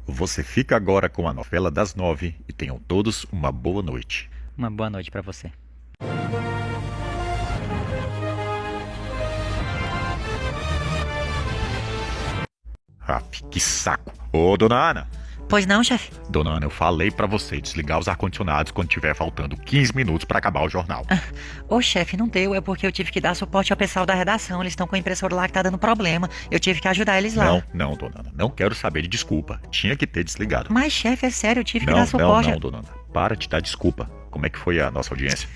Você fica agora com a novela das 9 e tenham todos uma boa noite. Uma boa noite pra você. Aff, que saco. Ô, dona Ana. Pois não, chefe? Dona Ana, eu falei pra você desligar os ar-condicionados quando tiver faltando 15 minutos pra acabar o jornal. Ô, chefe, não deu. É porque eu tive que dar suporte ao pessoal da redação. Eles estão com a impressora lá que tá dando problema. Eu tive que ajudar eles lá. Não, dona Ana. Não quero saber de desculpa. Tinha que ter desligado. Mas, chefe, é sério, eu tive que dar suporte. Não, dona Ana. Para de dar desculpa. Como é que foi a nossa audiência?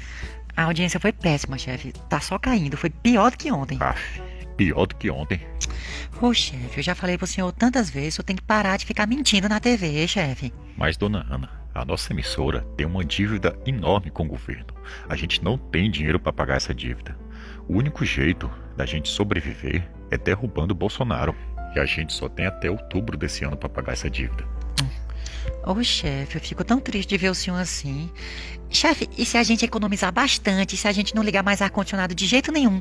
A audiência foi péssima, chefe. Tá só caindo. Foi pior do que ontem. Aff, pior do que ontem. Ô, chefe, eu já falei pro senhor tantas vezes que eu tenho que parar de ficar mentindo na TV, chefe. Mas, dona Ana, a nossa emissora tem uma dívida enorme com o governo. A gente não tem dinheiro para pagar essa dívida. O único jeito da gente sobreviver é derrubando o Bolsonaro. E a gente só tem até outubro desse ano para pagar essa dívida. Ô, chefe, eu fico tão triste de ver o senhor assim. Chefe, e se a gente economizar bastante, se a gente não ligar mais ar-condicionado de jeito nenhum?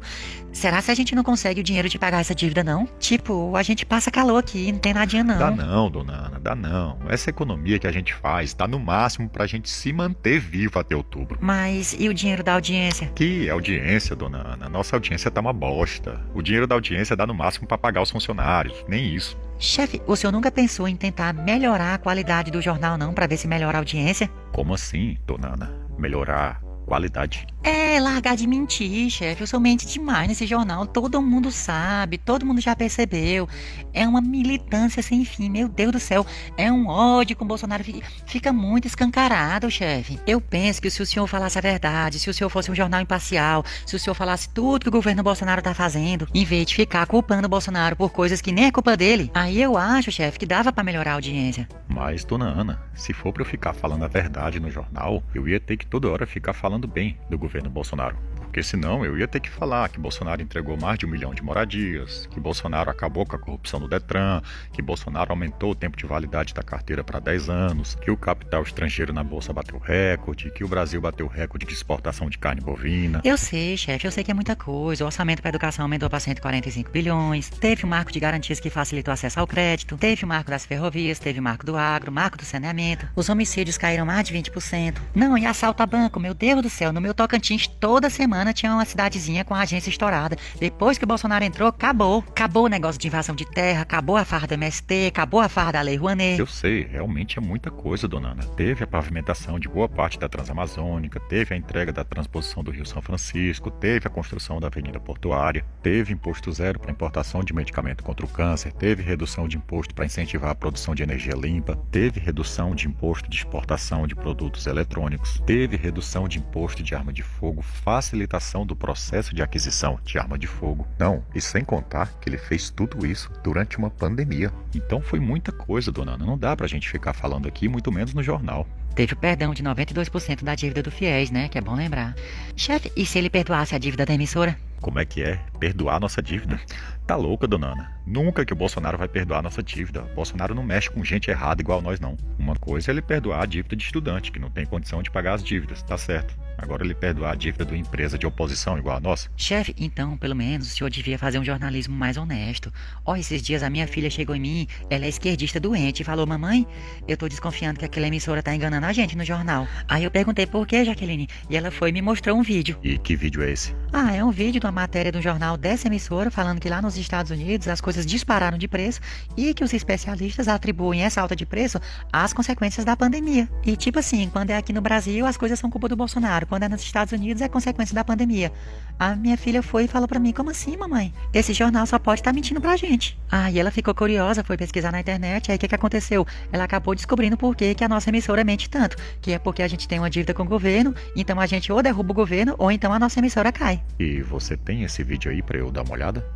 Será se a gente não consegue o dinheiro de pagar essa dívida, não? Tipo, a gente passa calor aqui, não tem nadinha, não. Dá não, dona Ana, dá não. Essa economia que a gente faz tá no máximo pra gente se manter vivo até outubro. Mas e o dinheiro da audiência? Que audiência, dona Ana? Nossa audiência tá uma bosta. O dinheiro da audiência dá no máximo pra pagar os funcionários, nem isso. Chefe, o senhor nunca pensou em tentar melhorar a qualidade do jornal, não, pra ver se melhora a audiência? Como assim, dona Ana? Melhorar a qualidade? É, largar de mentir, chefe. Eu sou mente demais nesse jornal. Todo mundo sabe, todo mundo já percebeu. É uma militância sem fim, meu Deus do céu. É um ódio com o Bolsonaro. Fica muito escancarado, chefe. Eu penso que se o senhor falasse a verdade, se o senhor fosse um jornal imparcial, se o senhor falasse tudo que o governo Bolsonaro tá fazendo, em vez de ficar culpando o Bolsonaro por coisas que nem é culpa dele, aí eu acho, chefe, que dava pra melhorar a audiência. Mas, dona Ana, se for pra eu ficar falando a verdade no jornal, eu ia ter que toda hora ficar falando bem do governo Bolsonaro. Porque senão eu ia ter que falar que Bolsonaro entregou mais de 1 milhão de moradias, que Bolsonaro acabou com a corrupção no Detran, que Bolsonaro aumentou o tempo de validade da carteira para 10 anos, que o capital estrangeiro na bolsa bateu recorde, que o Brasil bateu recorde de exportação de carne bovina. Eu sei, chefe, eu sei que é muita coisa. O orçamento para educação aumentou para 145 bilhões, teve o marco de garantias que facilitou o acesso ao crédito, teve o marco das ferrovias, teve o marco do agro, marco do saneamento, os homicídios caíram mais de 20%. Não, e assalto a banco, meu Deus do céu, no meu Tocantins toda semana tinha uma cidadezinha com a agência estourada. Depois que o Bolsonaro entrou, acabou. Acabou o negócio de invasão de terra, acabou a farra do MST, acabou a farra da Lei Rouanet. Eu sei, realmente é muita coisa, dona Ana. Teve a pavimentação de boa parte da Transamazônica, teve a entrega da transposição do Rio São Francisco, teve a construção da Avenida Portuária, teve imposto zero para importação de medicamento contra o câncer, teve redução de imposto para incentivar a produção de energia limpa, teve redução de imposto de exportação de produtos eletrônicos, teve redução de imposto de arma de fogo, facilitação do processo de aquisição de arma de fogo. Não, e sem contar que ele fez tudo isso durante uma pandemia. Então foi muita coisa, dona Ana. Não dá pra gente ficar falando aqui, muito menos no jornal. Teve o perdão de 92% da dívida do FIES, né? Que é bom lembrar. Chefe, e se ele perdoasse a dívida da emissora? Como é que é? Perdoar nossa dívida? Tá louca, dona Ana? Nunca que o Bolsonaro vai perdoar nossa dívida. O Bolsonaro não mexe com gente errada igual nós, não. Uma coisa é ele perdoar a dívida de estudante, que não tem condição de pagar as dívidas, tá certo. Agora ele perdoar a dívida de uma empresa de oposição igual a nossa? Chefe, então, pelo menos, o senhor devia fazer um jornalismo mais honesto. Ó, esses dias a minha filha chegou em mim, ela é esquerdista doente, e falou: mamãe, eu tô desconfiando que aquela emissora tá enganando a gente no jornal. Aí eu perguntei por quê, Jaqueline, e ela foi e me mostrou um vídeo. E que vídeo é esse? Ah, é um vídeo de uma matéria do jornal dessa emissora falando que lá nos Estados Unidos as coisas dispararam de preço e que os especialistas atribuem essa alta de preço às consequências da pandemia. E tipo assim, quando é aqui no Brasil as coisas são culpa do Bolsonaro, quando é nos Estados Unidos é consequência da pandemia. A minha filha foi e falou pra mim: como assim, mamãe? Esse jornal só pode estar mentindo pra gente. Ah, e ela ficou curiosa, foi pesquisar na internet, aí o que aconteceu? Ela acabou descobrindo por que a nossa emissora mente tanto, que é porque a gente tem uma dívida com o governo, então a gente ou derruba o governo ou então a nossa emissora cai. E você tem esse vídeo aí pra eu dar uma olhada?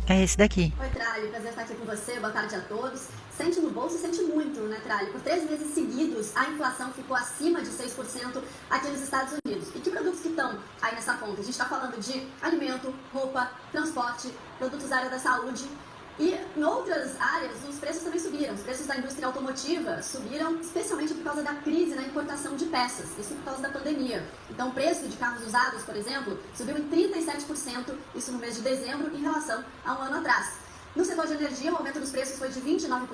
É esse daqui. Oi, Tralho, prazer estar aqui com você, boa tarde a todos. Sente no bolso, sente muito, né, Tralho? Por 3 meses seguidos, a inflação ficou acima de 6% aqui nos Estados Unidos. E que produtos que estão aí nessa conta? A gente está falando de alimento, roupa, transporte, produtos da área da saúde. E em outras áreas, os preços também subiram. Os preços da indústria automotiva subiram especialmente por causa da crise na importação de peças, isso por causa da pandemia. Então, o preço de carros usados, por exemplo, subiu em 37%, isso no mês de dezembro, em relação a um ano atrás. No setor de energia, o aumento dos preços foi de 29%,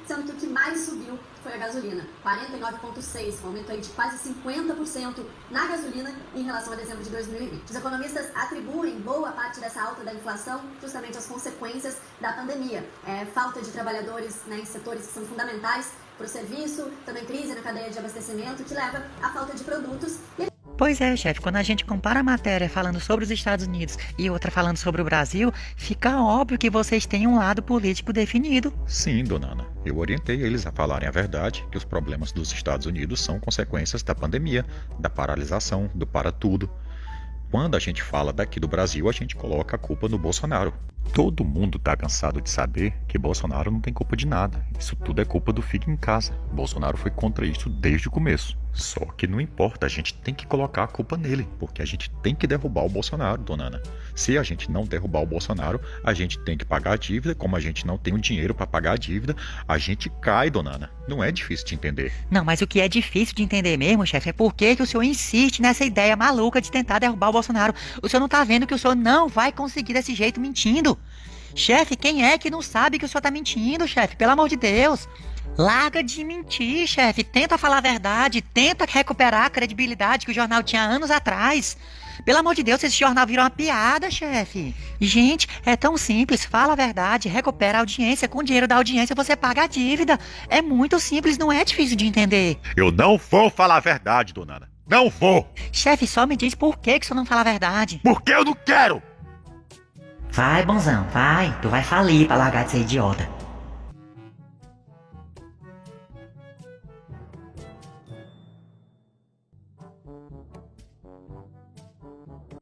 sendo que o que mais subiu foi a gasolina, 49,6%, um aumento aí de quase 50% na gasolina em relação a dezembro de 2020. Os economistas atribuem boa parte dessa alta da inflação justamente às consequências da pandemia. Falta de trabalhadores, né, em setores que são fundamentais para o serviço, também crise na cadeia de abastecimento, que leva à falta de produtos. Pois é, chefe, quando a gente compara a matéria falando sobre os Estados Unidos e outra falando sobre o Brasil, fica óbvio que vocês têm um lado político definido. Sim, dona Ana. Eu orientei eles a falarem a verdade, que os problemas dos Estados Unidos são consequências da pandemia, da paralisação, do para tudo. Quando a gente fala daqui do Brasil, a gente coloca a culpa no Bolsonaro. Todo mundo tá cansado de saber que Bolsonaro não tem culpa de nada. Isso tudo é culpa do filho em casa. Bolsonaro foi contra isso desde o começo. Só que não importa, a gente tem que colocar a culpa nele, porque a gente tem que derrubar o Bolsonaro, dona Ana. Se a gente não derrubar o Bolsonaro, a gente tem que pagar a dívida. Como a gente não tem o dinheiro para pagar a dívida, a gente cai, dona Ana. Não é difícil de entender. Não, mas o que é difícil de entender mesmo, chefe, é por que o senhor insiste nessa ideia maluca de tentar derrubar o Bolsonaro. O senhor não tá vendo que o senhor não vai conseguir desse jeito mentindo. Chefe, quem é que não sabe que o senhor tá mentindo, chefe? Pelo amor de Deus. Larga de mentir, chefe. Tenta falar a verdade. Tenta recuperar a credibilidade que o jornal tinha anos atrás. Pelo amor de Deus, esse jornal virou uma piada, chefe. Gente, é tão simples. Fala a verdade, recupera a audiência. Com o dinheiro da audiência você paga a dívida. É muito simples, não é difícil de entender. Eu não vou falar a verdade, dona Ana. Não vou. Chefe, só me diz por que o senhor não fala a verdade. Porque eu não quero. Vai, bonzão, vai. Tu vai falir pra largar de ser idiota.